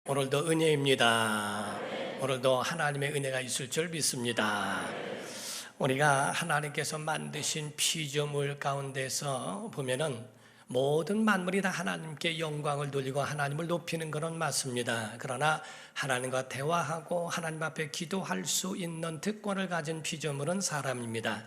오늘도 은혜입니다. 오늘도 하나님의 은혜가 있을 줄 믿습니다. 우리가 하나님께서 만드신 피조물 가운데서 보면은 모든 만물이 다 하나님께 영광을 돌리고 하나님을 높이는 것은 맞습니다. 그러나 하나님과 대화하고 하나님 앞에 기도할 수 있는 특권을 가진 피조물은 사람입니다.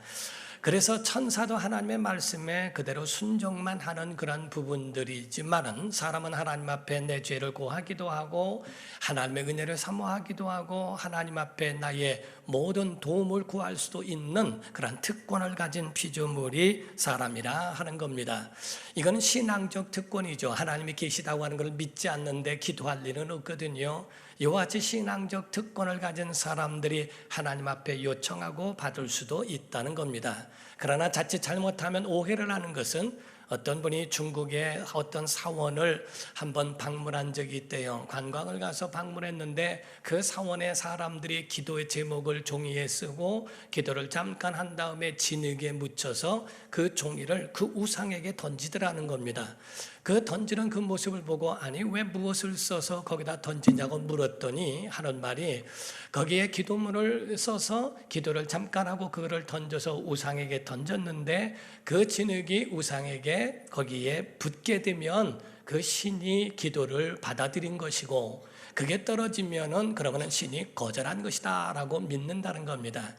그래서 천사도 하나님의 말씀에 그대로 순종만 하는 그런 부분들이지만은 사람은 하나님 앞에 내 죄를 고하기도 하고 하나님의 은혜를 사모하기도 하고 하나님 앞에 나의 모든 도움을 구할 수도 있는 그런 특권을 가진 피조물이 사람이라 하는 겁니다. 이건 신앙적 특권이죠. 하나님이 계시다고 하는 걸 믿지 않는데 기도할 일은 없거든요. 이와 같이 신앙적 특권을 가진 사람들이 하나님 앞에 요청하고 받을 수도 있다는 겁니다. 그러나 자칫 잘못하면 오해를 하는 것은 어떤 분이 중국의 어떤 사원을 한번 방문한 적이 있대요. 관광을 가서 방문했는데 그 사원의 사람들이 기도의 제목을 종이에 쓰고 기도를 잠깐 한 다음에 진흙에 묻혀서 그 종이를 그 우상에게 던지더라는 겁니다. 그 던지는 그 모습을 보고 아니 왜 무엇을 써서 거기다 던지냐고 물었더니 하는 말이 거기에 기도문을 써서 기도를 잠깐 하고 그거를 던져서 우상에게 던졌는데 그 진흙이 우상에게 거기에 붙게 되면 그 신이 기도를 받아들인 것이고 그게 떨어지면은 그러면은 신이 거절한 것이다라고 믿는다는 겁니다.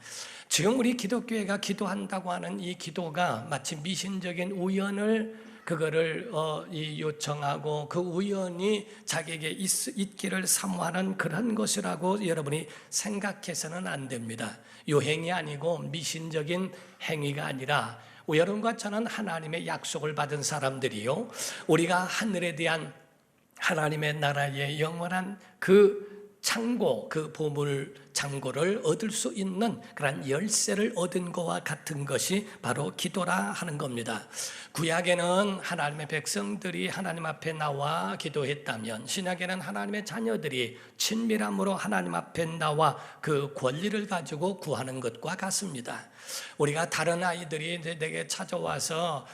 지금 우리 기독교회가 기도한다고 하는 이 기도가 마치 미신적인 우연을 그거를 요청하고 그 우연이 자기에게 있기를 사모하는 그런 것이라고 여러분이 생각해서는 안 됩니다. 요행이 아니고 미신적인 행위가 아니라 여러분과 저는 하나님의 약속을 받은 사람들이요, 우리가 하늘에 대한 하나님의 나라의 영원한 그 창고, 그 보물 창고를 얻을 수 있는 그런 열쇠를 얻은 것과 같은 것이 바로 기도라 하는 겁니다. 구약에는 하나님의 백성들이 하나님 앞에 나와 기도했다면 신약에는 하나님의 자녀들이 친밀함으로 하나님 앞에 나와 그 권리를 가지고 구하는 것과 같습니다. 우리가 다른 아이들이 이제 내게 찾아와서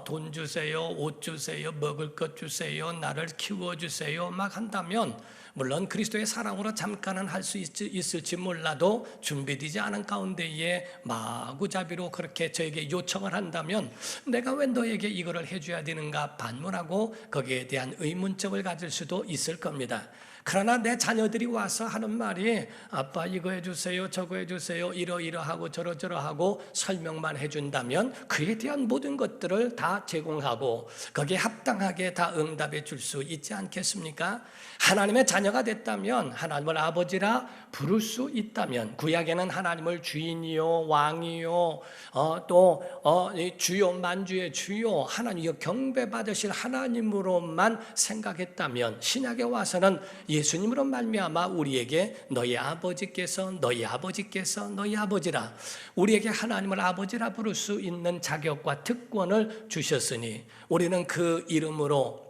돈 주세요, 옷 주세요, 먹을 것 주세요, 나를 키워주세요 막 한다면 물론 그리스도의 사랑으로 잠깐은 할 수 있을지 몰라도 준비되지 않은 가운데에 마구잡이로 그렇게 저에게 요청을 한다면 내가 왜 너에게 이거를 해줘야 되는가 반문하고 거기에 대한 의문점을 가질 수도 있을 겁니다. 그러나 내 자녀들이 와서 하는 말이 아빠 이거 해주세요, 저거 해주세요, 이러이러하고 저러저러하고 설명만 해준다면 그에 대한 모든 것들을 다 제공하고 거기에 합당하게 다 응답해 줄 수 있지 않겠습니까? 하나님의 자녀가 됐다면 하나님을 아버지라 부를 수 있다면 구약에는 하나님을 주인이요 왕이요 또 주요 만주의 주요 하나님 경배받으실 하나님으로만 생각했다면 신약에 와서는 예수님으로 말미암아 우리에게 너희 아버지께서 너희 아버지께서 너희 아버지라 우리에게 하나님을 아버지라 부를 수 있는 자격과 특권을 주셨으니 우리는 그 이름으로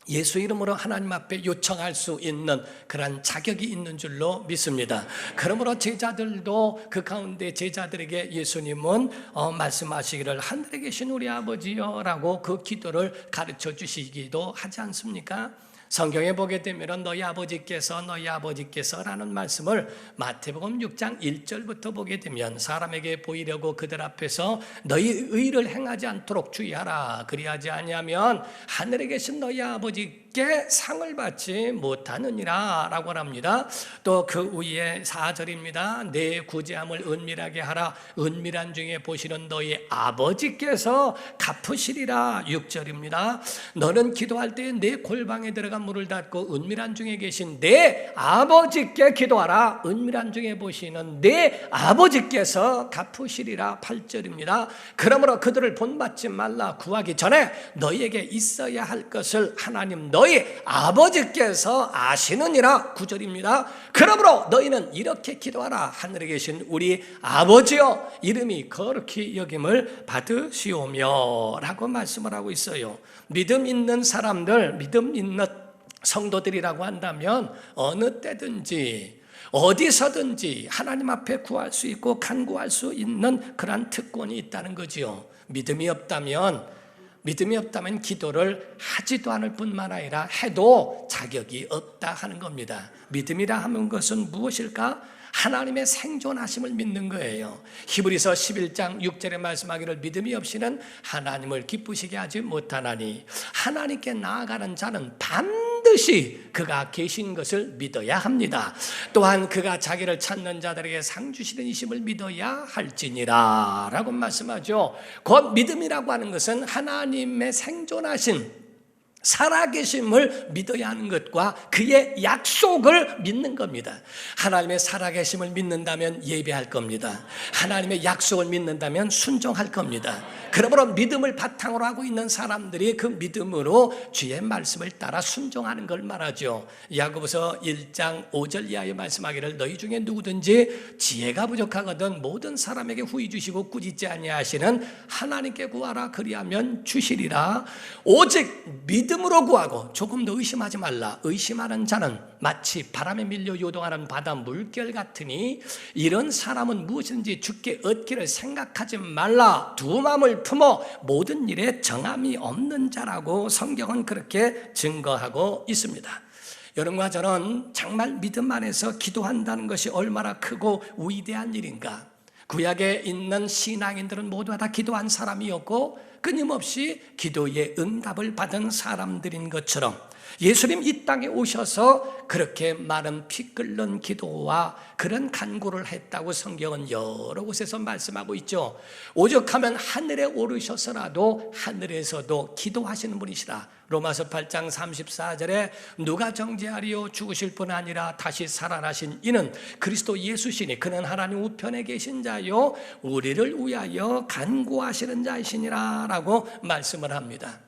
예수 이름으로 하나님 앞에 요청할 수 있는 그런 자격이 있는 줄로 믿습니다. 그러므로 제자들도 그 가운데 제자들에게 예수님은 말씀하시기를 하늘에 계신 우리 아버지여 라고 그 기도를 가르쳐 주시기도 하지 않습니까? 성경에 보게 되면 너희 아버지께서 라는 말씀을 마태복음 6장 1절부터 보게 되면 사람에게 보이려고 그들 앞에서 너희 의를 행하지 않도록 주의하라. 그리하지 아니하면 하늘에 계신 너희 아버지께 상을 받지 못하느니라 라고 합니다. 또 그 위에 4절입니다. 내 구제함을 은밀하게 하라. 은밀한 중에 보시는 너희 아버지께서 갚으시리라. 6절입니다. 너는 기도할 때 내 골방에 들어가 문을 닫고 은밀한 중에 계신 내 아버지께 기도하라. 은밀한 중에 보시는 내 아버지께서 갚으시리라. 8절입니다. 그러므로 그들을 본받지 말라. 구하기 전에 너희에게 있어야 할 것을 하나님 너희 아버지께서 아시느니라. 9절입니다. 그러므로 너희는 이렇게 기도하라. 하늘에 계신 우리 아버지여 이름이 거룩히 여김을 받으시오며 라고 말씀을 하고 있어요. 믿음 있는 사람들, 믿음 있는 성도들이라고 한다면 어느 때든지 어디서든지 하나님 앞에 구할 수 있고 간구할 수 있는 그런 특권이 있다는 거지요. 믿음이 없다면 믿음이 없다면 기도를 하지도 않을 뿐만 아니라 해도 자격이 없다 하는 겁니다. 믿음이라 하는 것은 무엇일까? 하나님의 생존하심을 믿는 거예요. 히브리서 11장 6절에 말씀하기를 믿음이 없이는 하나님을 기쁘시게 하지 못하나니 하나님께 나아가는 자는 반드시 그가 계신 것을 믿어야 합니다. 또한 그가 자기를 찾는 자들에게 상 주시는 이심을 믿어야 할지니라 라고 말씀하죠. 곧 믿음이라고 하는 것은 하나님의 생존하신 살아계심을 믿어야 하는 것과 그의 약속을 믿는 겁니다. 하나님의 살아계심을 믿는다면 예배할 겁니다. 하나님의 약속을 믿는다면 순종할 겁니다. 그러므로 믿음을 바탕으로 하고 있는 사람들이 그 믿음으로 주의 말씀을 따라 순종하는 걸 말하죠. 야고보서 1장 5절 이하에 말씀하기를 너희 중에 누구든지 지혜가 부족하거든 모든 사람에게 후히 주시고 꾸짖지 아니하시는 하나님께 구하라 그리하면 주시리라. 오직 믿음으로 구하고 조금 더 의심하지 말라. 의심하는 자는 마치 바람에 밀려 요동하는 바다 물결 같으니 이런 사람은 무엇이든지 주께 얻기를 생각하지 말라. 두 마음을 품어 모든 일에 정함이 없는 자라고 성경은 그렇게 증거하고 있습니다. 여러분과 저는 정말 믿음 안에서 기도한다는 것이 얼마나 크고 위대한 일인가. 구약에 있는 신앙인들은 모두 다 기도한 사람이었고 끊임없이 기도의 응답을 받은 사람들인 것처럼 예수님 이 땅에 오셔서 그렇게 많은 피 끓는 기도와 그런 간구를 했다고 성경은 여러 곳에서 말씀하고 있죠. 오죽하면 하늘에 오르셔서라도 하늘에서도 기도하시는 분이시라. 로마서 8장 34절에 누가 정죄하리요 죽으실 뿐 아니라 다시 살아나신 이는 그리스도 예수시니 그는 하나님 우편에 계신 자요 우리를 위하여 간구하시는 자이시니라 라고 말씀을 합니다.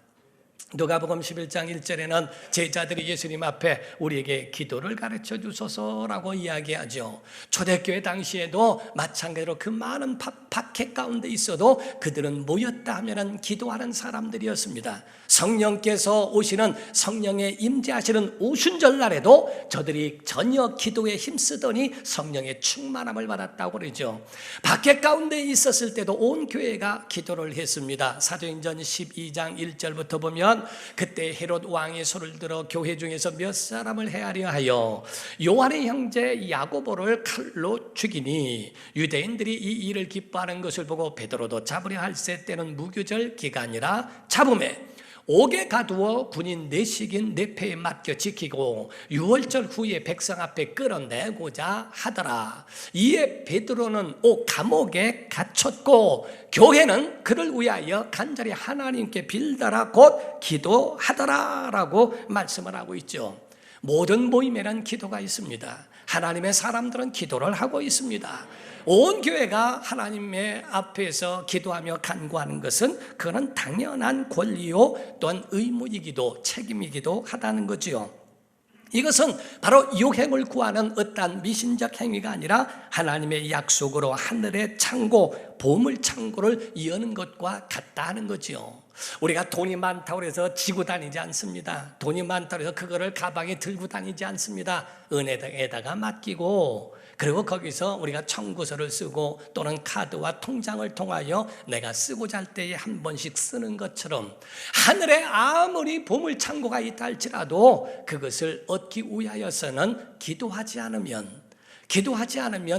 누가복음 11장 1절에는 제자들이 예수님 앞에 우리에게 기도를 가르쳐 주소서라고 이야기하죠. 초대교회 당시에도 마찬가지로 그 많은 박해 가운데 있어도 그들은 모였다 하면 기도하는 사람들이었습니다. 성령께서 오시는 성령의 임재하시는 오순절날에도 저들이 전혀 기도에 힘쓰더니 성령의 충만함을 받았다고 그러죠. 박해 가운데 있었을 때도 온 교회가 기도를 했습니다. 사도행전 12장 1절부터 보면 그때 헤롯 왕이 손을 들어 교회 중에서 몇 사람을 헤아려 하여 요한의 형제 야고보를 칼로 죽이니 유대인들이 이 일을 기뻐하는 것을 보고 베드로도 잡으려 할세 때는 무교절 기간이라 잡음에 옥에 가두어 군인 내식인 내패에 맡겨 지키고 유월절 후에 백성 앞에 끌어내고자 하더라. 이에 베드로는 감옥에 갇혔고 교회는 그를 위하여 간절히 하나님께 빌더라 곧 기도하더라 라고 말씀을 하고 있죠. 모든 모임에는 기도가 있습니다. 하나님의 사람들은 기도를 하고 있습니다. 온 교회가 하나님의 앞에서 기도하며 간구하는 것은 그건 당연한 권리요 또한 의무이기도 책임이기도 하다는 거지요. 이것은 바로 유행을 구하는 어떠한 미신적 행위가 아니라 하나님의 약속으로 하늘의 창고, 보물 창고를 여는 것과 같다는 거지요. 우리가 돈이 많다고 해서 지고 다니지 않습니다. 돈이 많다고 해서 그거를 가방에 들고 다니지 않습니다. 은행에다가 맡기고 그리고 거기서 우리가 청구서를 쓰고 또는 카드와 통장을 통하여 내가 쓰고자 할 때에 한 번씩 쓰는 것처럼 하늘에 아무리 보물 창고가 있다 할지라도 그것을 얻기 위하여서는 기도하지 않으면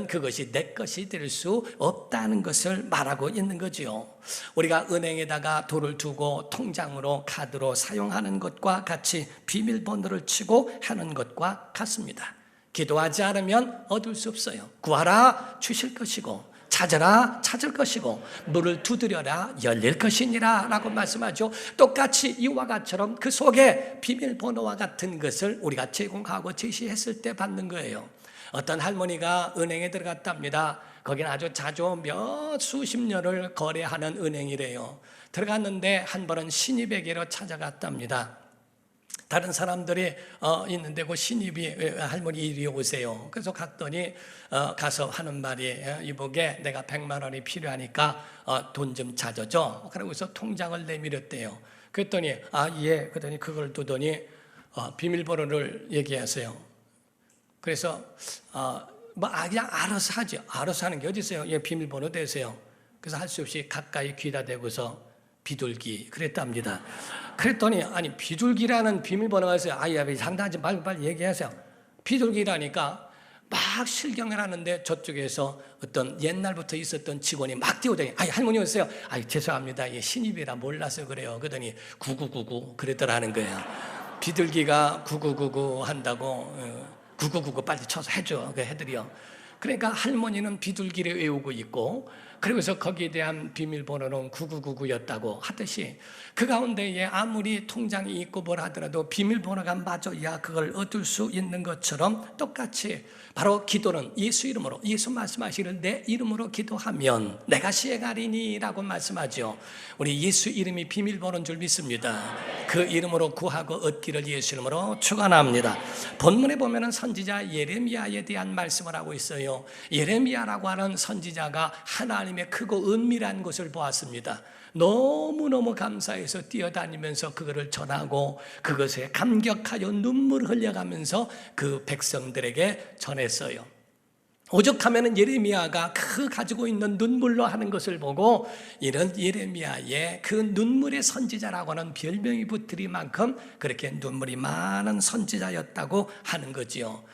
그것이 내 것이 될 수 없다는 것을 말하고 있는 거지요. 우리가 은행에다가 돈을 두고 통장으로 카드로 사용하는 것과 같이 비밀번호를 치고 하는 것과 같습니다. 기도하지 않으면 얻을 수 없어요. 구하라 주실 것이고 찾으라 찾을 것이고 문을 두드려라 열릴 것이니라 라고 말씀하죠. 똑같이 이와 같처럼 그 속에 비밀번호와 같은 것을 우리가 제공하고 제시했을 때 받는 거예요. 어떤 할머니가 은행에 들어갔답니다. 거기는 아주 자주 몇 수십 년을 거래하는 은행이래요. 들어갔는데 한 번은 신입에게로 찾아갔답니다. 다른 사람들이 있는데 그 신입이 할머니 이리 오세요. 그래서 갔더니 가서 하는 말이 이보게 내가 100만 원이 필요하니까 돈 좀 찾아줘. 그러고서 통장을 내밀었대요. 그랬더니 예. 그랬더니 그걸 두더니 비밀번호를 얘기하세요. 그래서 그냥 알아서 하죠. 알아서 하는 게 어디 있어요? 예, 비밀번호 대세요. 그래서 할 수 없이 가까이 귀다 대고서 비둘기 그랬답니다. 그랬더니 아니 비둘기라는 비밀번호가 있어요. 아이 장난하지 말고 빨리 얘기하세요. 비둘기라니까 막 실경을 하는데 저쪽에서 어떤 옛날부터 있었던 직원이 막 뛰어다니 할머니 오세요. 죄송합니다. 신입이라 몰라서 그래요. 그러더니 9999 그랬더라는 거예요. 비둘기가 9999 한다고 9999 빨리 쳐서 해줘. 그 해드려. 그러니까 할머니는 비둘기를 외우고 있고 그러면서 거기에 대한 비밀번호는 9999였다고 하듯이 그 가운데에 아무리 통장이 있고 뭘 하더라도 비밀번호가 맞아야 그걸 얻을 수 있는 것처럼 똑같이 바로 기도는 예수 이름으로 예수 말씀하시기를 내 이름으로 기도하면 내가 시행하리니 라고 말씀하죠. 우리 예수 이름이 비밀번호인 줄 믿습니다. 그 이름으로 구하고 얻기를 예수 이름으로 축원합니다. 본문에 보면은 선지자 예레미야에 대한 말씀을 하고 있어요. 예레미야라고 하는 선지자가 하나님의 크고 은밀한 것을 보았습니다. 너무너무 감사해서 뛰어다니면서 그거를 전하고 그것에 감격하여 눈물을 흘려가면서 그 백성들에게 전했어요. 오죽하면 예레미야가 그 가지고 있는 눈물로 하는 것을 보고 이런 예레미야의 그 눈물의 선지자라고 하는 별명이 붙을 만큼 그렇게 눈물이 많은 선지자였다고 하는 거지요.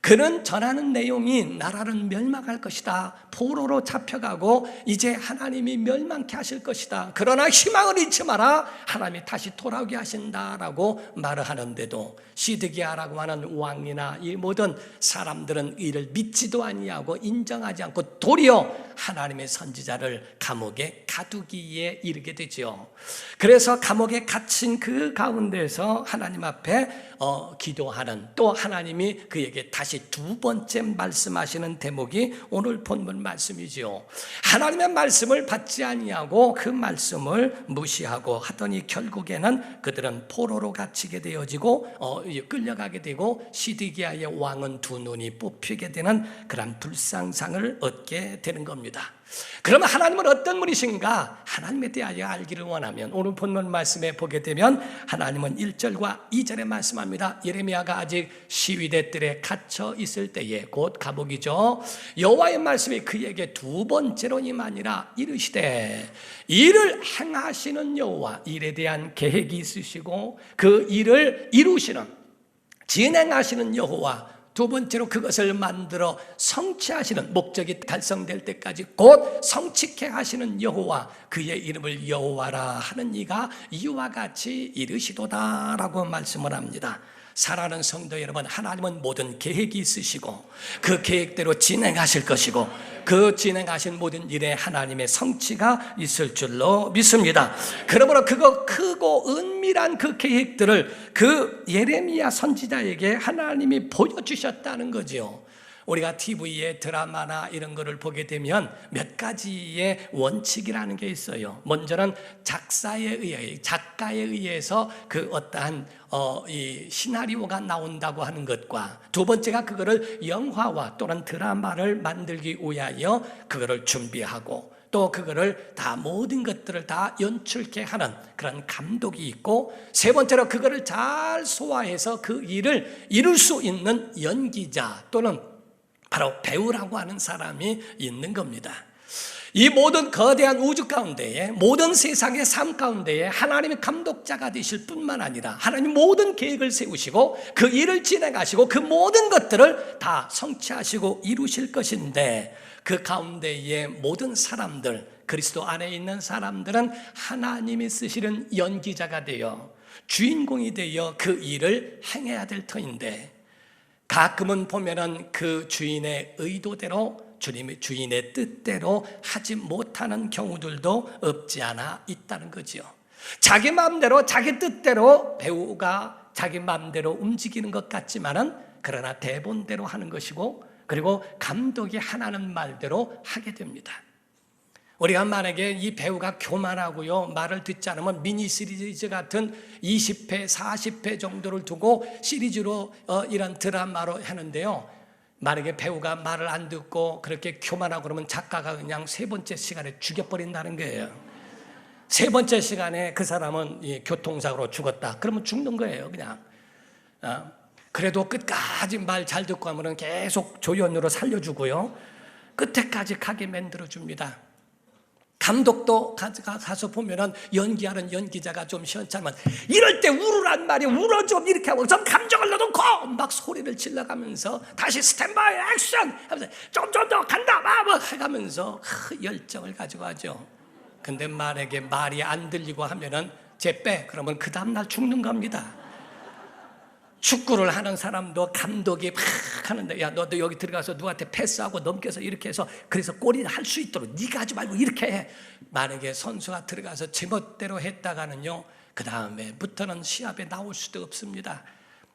그는 전하는 내용이 나라는 멸망할 것이다. 포로로 잡혀가고 이제 하나님이 멸망케 하실 것이다. 그러나 희망을 잃지 마라. 하나님이 다시 돌아오게 하신다라고 말을 하는데도 시드기야라고 하는 왕이나 이 모든 사람들은 이를 믿지도 아니하고 인정하지 않고 도리어 하나님의 선지자를 감옥에 가두기에 이르게 되죠. 그래서 감옥에 갇힌 그 가운데서 하나님 앞에 기도하는 또 하나님이 그에게 다시 두 번째 말씀하시는 대목이 오늘 본문 말씀이지요. 하나님의 말씀을 받지 아니하고 그 말씀을 무시하고 하더니 결국에는 그들은 포로로 갇히게 되어지고 끌려가게 되고 시드기야의 왕은 두 눈이 뽑히게 되는 그런 불상상을 얻게 되는 겁니다. 그러면 하나님은 어떤 분이신가? 하나님에 대하여 알기를 원하면 오늘 본문 말씀에 보게 되면 하나님은 1절과 2절에 말씀합니다. 예레미야가 아직 시위대 뜰에 갇혀 있을 때에 곧 감옥이죠. 여호와의 말씀이 그에게 두 번째로 임하니라. 이르시되 일을 행하시는 여호와, 일에 대한 계획이 있으시고 그 일을 이루시는 진행하시는 여호와, 두 번째로 그것을 만들어 성취하시는 목적이 달성될 때까지 곧 성취케 하시는 여호와, 그의 이름을 여호와라 하는 이가 이와 같이 이르시도다라고 말씀을 합니다. 사랑하는 성도 여러분, 하나님은 모든 계획이 있으시고 그 계획대로 진행하실 것이고 그 진행하신 모든 일에 하나님의 성취가 있을 줄로 믿습니다. 그러므로 그거 크고 은밀한 그 계획들을 그 예레미야 선지자에게 하나님이 보여주셨다는 거죠. 우리가 TV에 드라마나 이런 거를 보게 되면 몇 가지의 원칙이라는 게 있어요. 먼저는 작가에 의해서 그 어떠한 이 시나리오가 나온다고 하는 것과 두 번째가 그거를 영화와 또는 드라마를 만들기 위하여 그거를 준비하고 또 그거를 다 모든 것들을 다 연출케 하는 그런 감독이 있고 세 번째로 그거를 잘 소화해서 그 일을 이룰 수 있는 연기자 또는 바로 배우라고 하는 사람이 있는 겁니다. 이 모든 거대한 우주 가운데에 모든 세상의 삶 가운데에 하나님의 감독자가 되실 뿐만 아니라 하나님 모든 계획을 세우시고 그 일을 진행하시고 그 모든 것들을 다 성취하시고 이루실 것인데 그 가운데에 모든 사람들, 그리스도 안에 있는 사람들은 하나님이 쓰시는 연기자가 되어 주인공이 되어 그 일을 행해야 될 터인데 가끔은 보면은 그 주인의 의도대로 주인의 뜻대로 하지 못하는 경우들도 없지 않아 있다는 거죠. 자기 마음대로 자기 뜻대로 배우가 자기 마음대로 움직이는 것 같지만은 그러나 대본대로 하는 것이고 그리고 감독이 하라는 말대로 하게 됩니다. 우리가 만약에 이 배우가 교만하고요 말을 듣지 않으면 미니 시리즈 같은 20회, 40회 정도를 두고 시리즈로 이런 드라마로 하는데요, 만약에 배우가 말을 안 듣고 그렇게 교만하고 그러면 작가가 그냥 세 번째 시간에 죽여버린다는 거예요. 세 번째 시간에 그 사람은 교통사고로 죽었다 그러면 죽는 거예요. 그냥 그래도 끝까지 말 잘 듣고 하면 계속 조연으로 살려주고요 끝에까지 가게 만들어줍니다. 감독도 가서 보면은 연기하는 연기자가 좀 시원찮으면 이럴 때 울으란 말이야. 울어 좀 이렇게 하고 좀 감정을 넣어놓고 막 소리를 질러가면서 다시 스탠바이 액션 하면서 좀 더 간다 막 해가면서 열정을 가지고 하죠. 근데 만약에 말이 안 들리고 하면은 제빼 그러면 그 다음날 죽는 겁니다. 축구를 하는 사람도 감독이 막 하는데 야 너도 여기 들어가서 누구한테 패스하고 넘겨서 이렇게 해서 그래서 골이 할 수 있도록 네가 하지 말고 이렇게 해. 만약에 선수가 들어가서 제멋대로 했다가는요 그 다음에부터는 시합에 나올 수도 없습니다.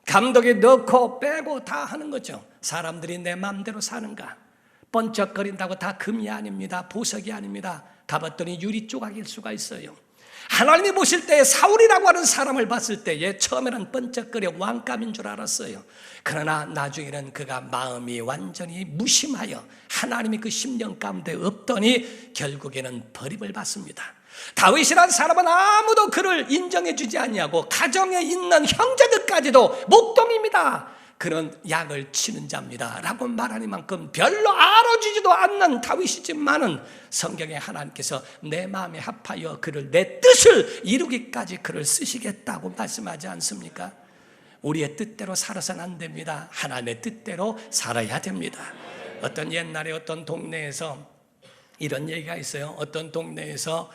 감독이 넣고 빼고 다 하는 거죠. 사람들이 내 마음대로 사는가? 번쩍거린다고 다 금이 아닙니다. 보석이 아닙니다. 가봤더니 유리 조각일 수가 있어요. 하나님이 보실 때 사울이라고 하는 사람을 봤을 때에 처음에는 번쩍거려 왕감인 줄 알았어요. 그러나 나중에는 그가 마음이 완전히 무심하여 하나님이 그 심령 가운데 없더니 결국에는 버림을 받습니다. 다윗이라는 사람은 아무도 그를 인정해 주지 않냐고 가정에 있는 형제들까지도 목동입니다. 그런 약을 치는 자입니다 라고 말하는 만큼 별로 알아주지도 않는 다윗이지만은 성경에 하나님께서 내 마음에 합하여 그를 내 뜻을 이루기까지 그를 쓰시겠다고 말씀하지 않습니까? 우리의 뜻대로 살아서는 안 됩니다. 하나님의 뜻대로 살아야 됩니다. 어떤 옛날에 어떤 동네에서 이런 얘기가 있어요. 어떤 동네에서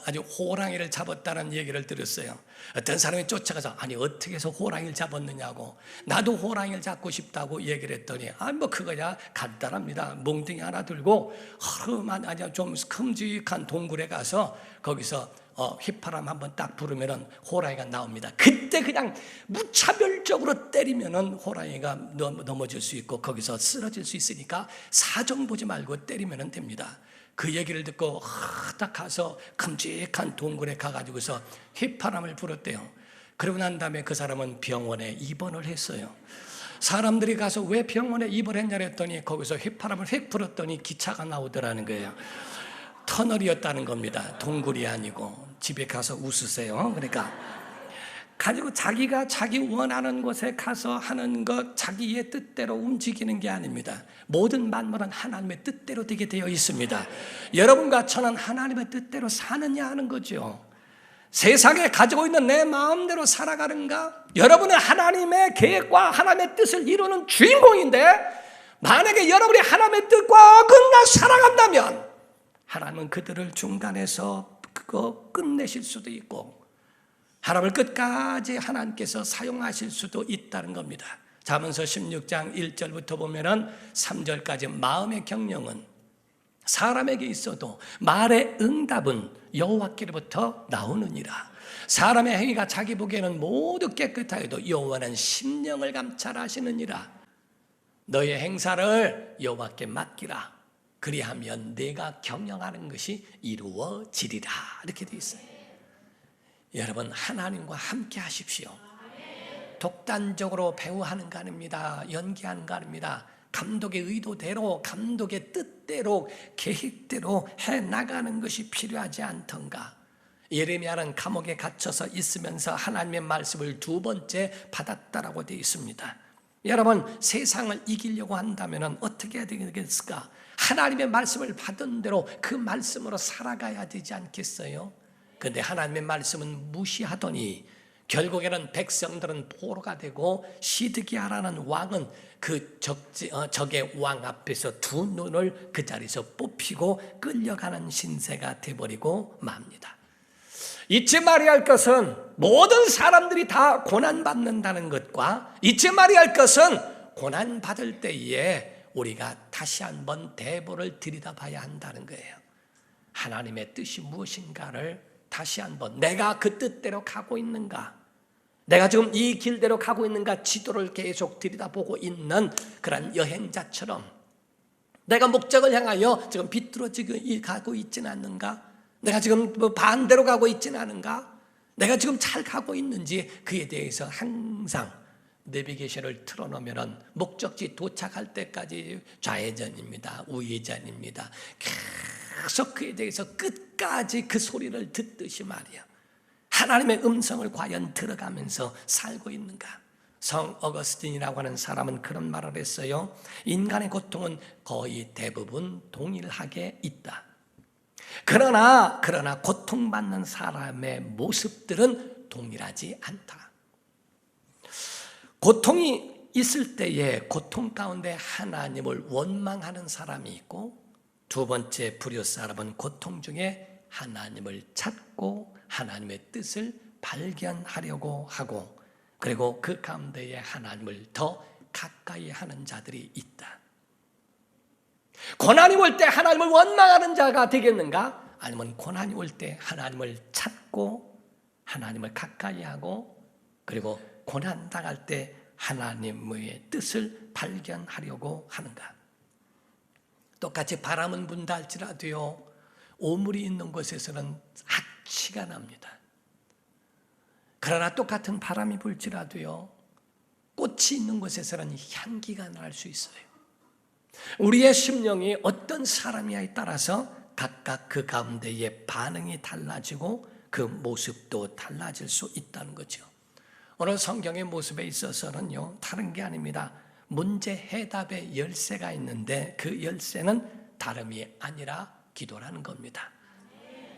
아주 호랑이를 잡았다는 얘기를 들었어요. 어떤 사람이 쫓아가서 아니 어떻게 해서 호랑이를 잡았느냐고 나도 호랑이를 잡고 싶다고 얘기를 했더니 뭐 그거야 간단합니다. 몽둥이 하나 들고 허름한 아주 좀 큼직한 동굴에 가서 거기서 휘파람 한번 딱 부르면은 호랑이가 나옵니다. 그때 그냥 무차별적으로 때리면은 호랑이가 넘어질 수 있고 거기서 쓰러질 수 있으니까 사정 보지 말고 때리면 됩니다. 그 얘기를 듣고 딱 가서 큼직한 동굴에 가가지고서 휘파람을 불었대요. 그러고 난 다음에 그 사람은 병원에 입원을 했어요. 사람들이 가서 왜 병원에 입원했냐 했더니 거기서 휘파람을 휙 불었더니 기차가 나오더라는 거예요. 터널이었다는 겁니다. 동굴이 아니고. 집에 가서 웃으세요. 그러니까 가지고 자기가 자기 원하는 곳에 가서 하는 것 자기의 뜻대로 움직이는 게 아닙니다. 모든 만물은 하나님의 뜻대로 되게 되어 있습니다. 여러분과 저는 하나님의 뜻대로 사느냐 하는 거죠. 세상에 가지고 있는 내 마음대로 살아가는가? 여러분은 하나님의 계획과 하나님의 뜻을 이루는 주인공인데 만약에 여러분이 하나님의 뜻과 어긋나 살아간다면 하나님은 그들을 중간에서 그거 끝내실 수도 있고 하나님을 끝까지 하나님께서 사용하실 수도 있다는 겁니다. 잠언서 16장 1절부터 보면은 3절까지 마음의 경영은 사람에게 있어도 말의 응답은 여호와께로부터 나오느니라. 사람의 행위가 자기 보기에는 모두 깨끗하여도 여호와는 심령을 감찰하시느니라. 너의 행사를 여호와께 맡기라. 그리하면 내가 경영하는 것이 이루어지리라. 이렇게 되어 있어요. 여러분 하나님과 함께 하십시오. 독단적으로 배우하는 거 아닙니다. 연기하는 거 아닙니다. 감독의 의도대로 감독의 뜻대로 계획대로 해나가는 것이 필요하지 않던가. 예레미야는 감옥에 갇혀서 있으면서 하나님의 말씀을 2번째 받았다라고 되어 있습니다. 여러분 세상을 이기려고 한다면 어떻게 해야 되겠을까? 하나님의 말씀을 받은 대로 그 말씀으로 살아가야 되지 않겠어요? 그런데 하나님의 말씀은 무시하더니 결국에는 백성들은 포로가 되고 시드기야라는 왕은 그 적의 왕 앞에서 2 눈을 그 자리에서 뽑히고 끌려가는 신세가 돼버리고 맙니다. 잊지 말아야 할 것은 모든 사람들이 다 고난받는다는 것과 잊지 말아야 할 것은 고난받을 때에 우리가 다시 한번 대보를 들여다봐야 한다는 거예요. 하나님의 뜻이 무엇인가를 다시 한번 내가 그 뜻대로 가고 있는가? 내가 지금 이 길대로 가고 있는가? 지도를 계속 들여다보고 있는 그런 여행자처럼 내가 목적을 향하여 지금 비뚤어지고 가고 있지는 않는가? 내가 지금 반대로 가고 있지는 않은가? 내가 지금 잘 가고 있는지 그에 대해서 항상 내비게이션을 틀어놓으면 목적지 도착할 때까지 좌회전입니다. 우회전입니다. 계속 그에 대해서 끝까지 그 소리를 듣듯이 말이야. 하나님의 음성을 과연 들어가면서 살고 있는가? 성 어거스틴이라고 하는 사람은 그런 말을 했어요. 인간의 고통은 거의 대부분 동일하게 있다. 그러나 고통받는 사람의 모습들은 동일하지 않다. 고통이 있을 때에 고통 가운데 하나님을 원망하는 사람이 있고, 두 번째 불효 사람은 고통 중에 하나님을 찾고 하나님의 뜻을 발견하려고 하고, 그리고 그 가운데에 하나님을 더 가까이 하는 자들이 있다. 고난이 올 때 하나님을 원망하는 자가 되겠는가? 아니면 고난이 올 때 하나님을 찾고 하나님을 가까이 하고, 그리고 고난 당할 때 하나님의 뜻을 발견하려고 하는가? 똑같이 바람은 분다 할지라도요, 오물이 있는 곳에서는 악취가 납니다. 그러나 똑같은 바람이 불지라도요, 꽃이 있는 곳에서는 향기가 날 수 있어요. 우리의 심령이 어떤 사람이냐에 따라서 각각 그 가운데의 반응이 달라지고 그 모습도 달라질 수 있다는 거죠. 오늘 성경의 모습에 있어서는요, 다른 게 아닙니다. 문제 해답의 열쇠가 있는데 그 열쇠는 다름이 아니라 기도라는 겁니다.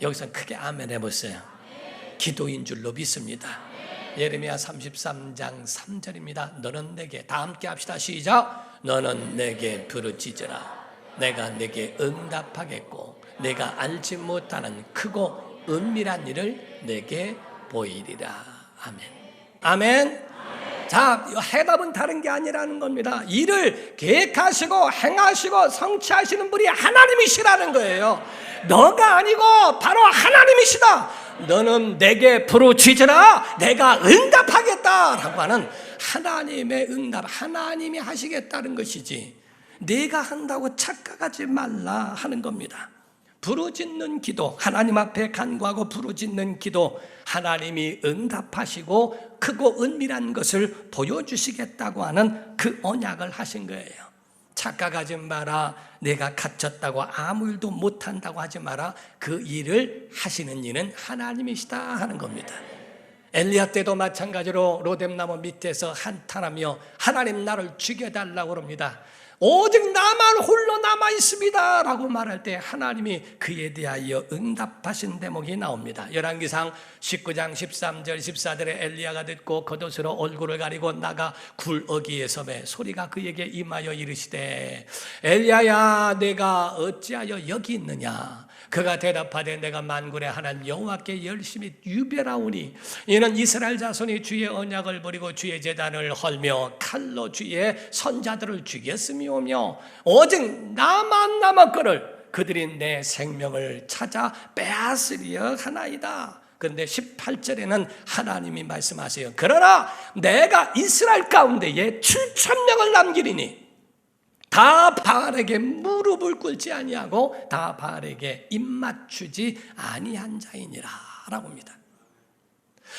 여기서 크게 아멘 해보세요. 기도인 줄로 믿습니다. 예레미야 33장 3절입니다. 너는 내게, 다 함께 합시다. 시작. 너는 내게 부르짖으라. 내가 내게 응답하겠고 내가 알지 못하는 크고 은밀한 일을 내게 보이리라. 아멘. 아멘. 자, 해답은 다른 게 아니라는 겁니다. 일을 계획하시고 행하시고 성취하시는 분이 하나님이시라는 거예요. 너가 아니고 바로 하나님이시다. 너는 내게 부르짖으라. 내가 응답하겠다라고 하는 하나님의 응답, 하나님이 하시겠다는 것이지 내가 한다고 착각하지 말라 하는 겁니다. 부르짖는 기도, 하나님 앞에 간구하고 부르짖는 기도, 하나님이 응답하시고 크고 은밀한 것을 보여주시겠다고 하는 그 언약을 하신 거예요. 착각하지 마라. 내가 갇혔다고 아무 일도 못한다고 하지 마라. 그 일을 하시는 이는 하나님이시다 하는 겁니다. 엘리야 때도 마찬가지로 로뎀나무 밑에서 한탄하며 하나님 나를 죽여달라고 그럽니다. 오직 나만 홀로 남아있습니다 라고 말할 때 하나님이 그에 대하여 응답하신 대목이 나옵니다. 열왕기상 19장 13절 14절에 엘리야가 듣고 겉옷으로 얼굴을 가리고 나가 굴어기에 섬에 소리가 그에게 임하여 이르시되 엘리야야 내가 어찌하여 여기 있느냐. 그가 대답하되 내가 만군의 하나님 여호와께 열심히 유별하오니 이는 이스라엘 자손이 주의 언약을 버리고 주의 제단을 헐며 칼로 주의 선자들을 죽였음이오며 오직 나만 남았거늘 그들이 내 생명을 찾아 빼앗으려 하나이다. 그런데 18절에는 하나님이 말씀하세요. 그러나 내가 이스라엘 가운데에 7,000명을 남기리니 다 바알에게 무릎을 꿇지 아니하고 다 바알에게 입맞추지 아니한 자이니라 라고 합니다.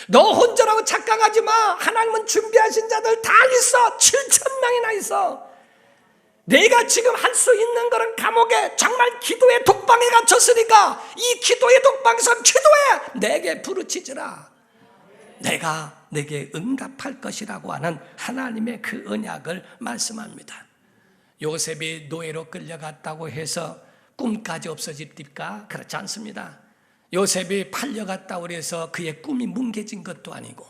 너 혼자라고 착각하지 마. 하나님은 준비하신 자들 다 있어. 7,000명이나 있어. 내가 지금 할 수 있는 것은 감옥에 정말 기도의 독방에 갇혔으니까 이 기도의 독방에서 기도해. 내게 부르짖으라. 내가 내게 응답할 것이라고 하는 하나님의 그 언약을 말씀합니다. 요셉이 노예로 끌려갔다고 해서 꿈까지 없어집니까? 그렇지 않습니다. 요셉이 팔려갔다고 해서 그의 꿈이 뭉개진 것도 아니고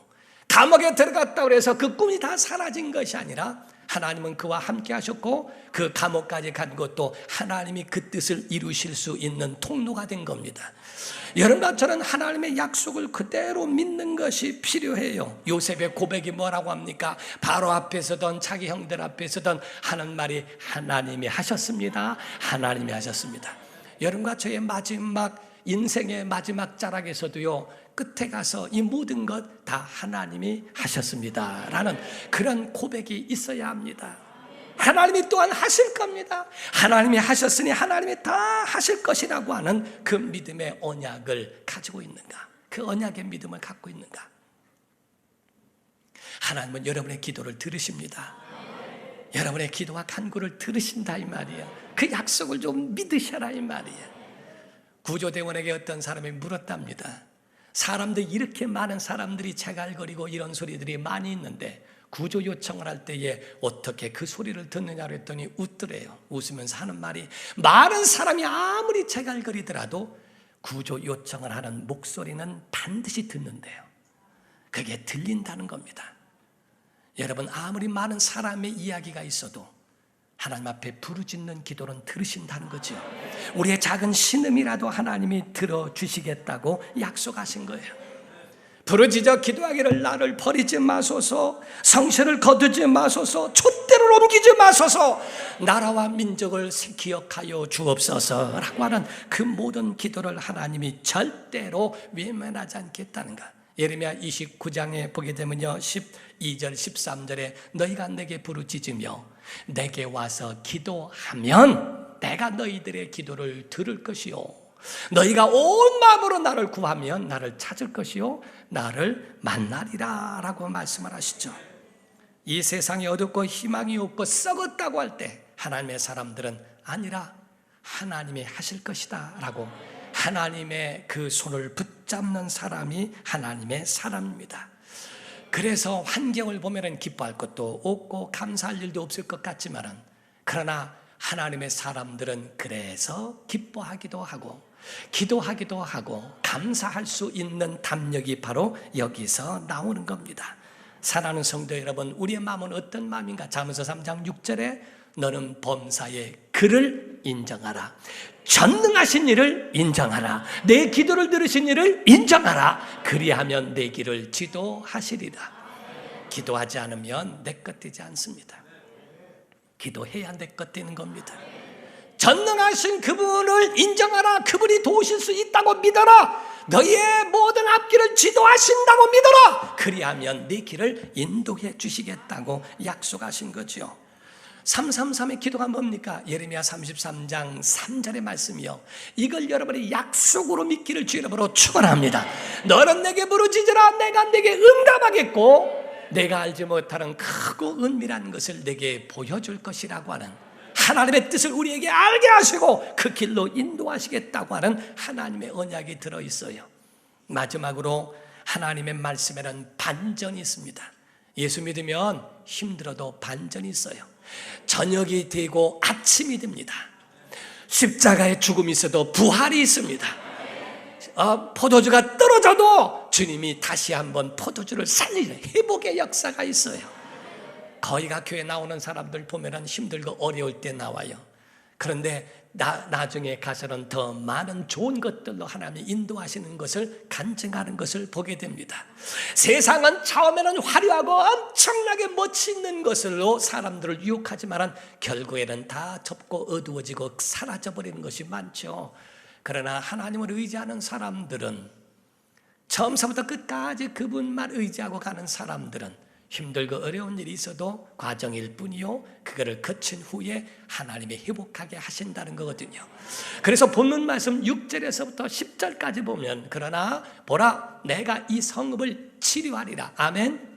감옥에 들어갔다고 해서 그 꿈이 다 사라진 것이 아니라 하나님은 그와 함께 하셨고 그 감옥까지 간 것도 하나님이 그 뜻을 이루실 수 있는 통로가 된 겁니다. 여러분과 저는 하나님의 약속을 그대로 믿는 것이 필요해요. 요셉의 고백이 뭐라고 합니까? 바로 앞에서든 자기 형들 앞에서든 하는 말이 하나님이 하셨습니다. 하나님이 하셨습니다. 여러분과 저의 마지막 인생의 마지막 자락에서도요, 끝에 가서 이 모든 것 다 하나님이 하셨습니다 라는 그런 고백이 있어야 합니다. 하나님이 또한 하실 겁니다. 하나님이 하셨으니 하나님이 다 하실 것이라고 하는 그 믿음의 언약을 가지고 있는가? 그 언약의 믿음을 갖고 있는가? 하나님은 여러분의 기도를 들으십니다. 여러분의 기도와 간구를 들으신다 이 말이에요. 그 약속을 좀 믿으셔라 이 말이에요. 구조대원에게 어떤 사람이 물었답니다. 사람들이 이렇게 많은 사람들이 재갈거리고 이런 소리들이 많이 있는데 구조 요청을 할 때에 어떻게 그 소리를 듣느냐고 했더니 웃더래요. 웃으면서 하는 말이 많은 사람이 아무리 재갈거리더라도 구조 요청을 하는 목소리는 반드시 듣는데요, 그게 들린다는 겁니다. 여러분, 아무리 많은 사람의 이야기가 있어도 하나님 앞에 부르짖는 기도는 들으신다는 거죠. 우리의 작은 신음이라도 하나님이 들어주시겠다고 약속하신 거예요. 부르짖어 기도하기를 나를 버리지 마소서, 성실을 거두지 마소서, 촛대를 옮기지 마소서, 나라와 민족을 기억하여 주옵소서라고 하는 그 모든 기도를 하나님이 절대로 외면하지 않겠다는 것. 예레미야 29장에 보게 되면요, 12절 13절에 너희가 내게 부르짖으며 내게 와서 기도하면 내가 너희들의 기도를 들을 것이요, 너희가 온 마음으로 나를 구하면 나를 찾을 것이요 나를 만나리라 라고 말씀을 하시죠. 이 세상이 어둡고 희망이 없고 썩었다고 할 때 하나님의 사람들은 아니라 하나님이 하실 것이다 라고 하나님의 그 손을 붙잡는 사람이 하나님의 사람입니다. 그래서 환경을 보면 기뻐할 것도 없고 감사할 일도 없을 것 같지만, 그러나 하나님의 사람들은 그래서 기뻐하기도 하고 기도하기도 하고 감사할 수 있는 담력이 바로 여기서 나오는 겁니다. 사랑하는 성도 여러분, 우리의 마음은 어떤 마음인가? 잠언서 3장 6절에 너는 범사의 그를 인정하라, 전능하신 이를 인정하라, 내 기도를 들으신 이를 인정하라, 그리하면 내 길을 지도하시리라. 기도하지 않으면 내 것 되지 않습니다. 기도해야 내 것 되는 겁니다. 전능하신 그분을 인정하라, 그분이 도우실 수 있다고 믿어라, 너희의 모든 앞길을 지도하신다고 믿어라, 그리하면 네 길을 인도해 주시겠다고 약속하신 거죠. 333의 기도가 뭡니까? 예레미야 33장 3절의 말씀이요, 이걸 여러분이 약속으로 믿기를 주 여러분으로 축원합니다. 너는 내게 부르짖으라, 내가 내게 응답하겠고 내가 알지 못하는 크고 은밀한 것을 내게 보여줄 것이라고 하는 하나님의 뜻을 우리에게 알게 하시고 그 길로 인도하시겠다고 하는 하나님의 언약이 들어있어요. 마지막으로 하나님의 말씀에는 반전이 있습니다. 예수 믿으면 힘들어도 반전이 있어요. 저녁이 되고 아침이 됩니다. 십자가의 죽음이 있어도 부활이 있습니다. 포도주가 떨어져도 주님이 다시 한번 포도주를 살리는 회복의 역사가 있어요. 거기가 교회 나오는 사람들 보면 힘들고 어려울 때 나와요. 그런데 나중에 가서는 더 많은 좋은 것들로 하나님이 인도하시는 것을 간증하는 것을 보게 됩니다. 세상은 처음에는 화려하고 엄청나게 멋있는 것으로 사람들을 유혹하지만 결국에는 다 접고 어두워지고 사라져버리는 것이 많죠. 그러나 하나님을 의지하는 사람들은, 처음서부터 끝까지 그분만 의지하고 가는 사람들은 힘들고 어려운 일이 있어도 과정일 뿐이요, 그거를 거친 후에 하나님이 회복하게 하신다는 거거든요. 그래서 본문 말씀 6절에서부터 10절까지 보면, 그러나 보라 내가 이 성읍을 치료하리라. 아멘.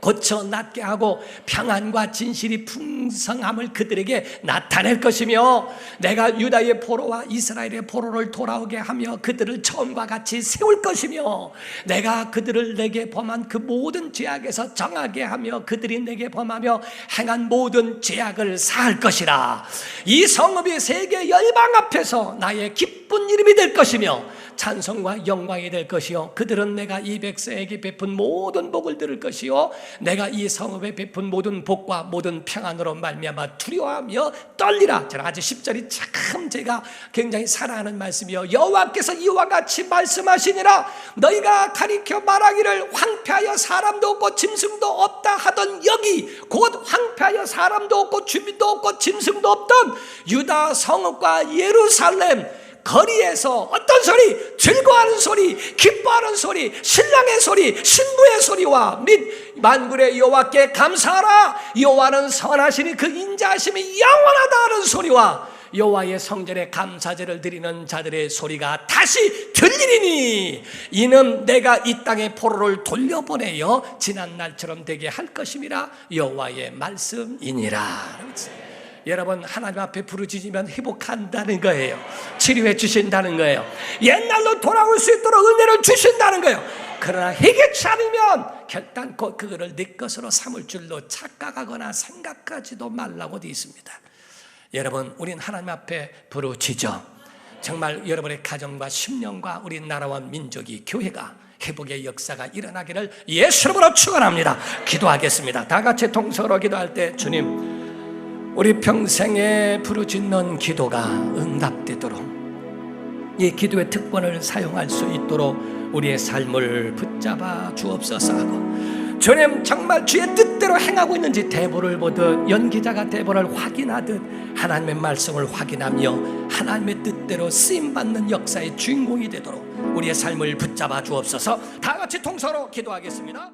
고쳐 낫게 하고 평안과 진실이 풍성함을 그들에게 나타낼 것이며, 내가 유다의 포로와 이스라엘의 포로를 돌아오게 하며 그들을 처음과 같이 세울 것이며, 내가 그들을 내게 범한 그 모든 죄악에서 정하게 하며 그들이 내게 범하며 행한 모든 죄악을 사할 것이라. 이 성읍이 세계 열방 앞에서 나의 기쁜 이름이 될 것이며 찬송과 영광이 될 것이요, 그들은 내가 이 백성에게 베푼 모든 복을 들을 것이요, 내가 이 성읍에 베푼 모든 복과 모든 평안으로 말미암아 두려워하며 떨리라. 저는 아주 10절이 참 제가 굉장히 사랑하는 말씀이요, 여호와께서 이와 같이 말씀하시니라. 너희가 가리켜 말하기를 황폐하여 사람도 없고 짐승도 없다 하던 여기, 곧 황폐하여 사람도 없고 주민도 없고 짐승도 없던 유다 성읍과 예루살렘 거리에서 어떤 소리? 즐거워하는 소리, 기뻐하는 소리, 신랑의 소리, 신부의 소리와 및 만군의 여호와께 감사하라, 여호와는 선하시니 그 인자하심이 영원하다 하는 소리와 여호와의 성전에 감사제를 드리는 자들의 소리가 다시 들리리니, 이는 내가 이 땅에 포로를 돌려보내어 지난 날처럼 되게 할 것임이라 여호와의 말씀이니라. 여러분, 하나님 앞에 부르짖으면 회복한다는 거예요. 치료해 주신다는 거예요. 옛날로 돌아올 수 있도록 은혜를 주신다는 거예요. 그러나 회개치 않으면 결단코 그거를 내 것으로 삼을 줄로 착각하거나 생각하지도 말라고 되어 있습니다. 여러분, 우린 하나님 앞에 부르짖어 정말 여러분의 가정과 심령과 우리 나라와 민족이, 교회가 회복의 역사가 일어나기를 예수 이름으로 축원합니다. 기도하겠습니다. 다 같이 통성으로 기도할 때, 주님, 우리 평생에 부르짖는 기도가 응답되도록, 이 기도의 특권을 사용할 수 있도록 우리의 삶을 붙잡아 주옵소서 하고, 주님, 정말 주의 뜻대로 행하고 있는지 대보를 보듯, 연기자가 대보를 확인하듯 하나님의 말씀을 확인하며 하나님의 뜻대로 쓰임받는 역사의 주인공이 되도록 우리의 삶을 붙잡아 주옵소서. 다 같이 통서로 기도하겠습니다.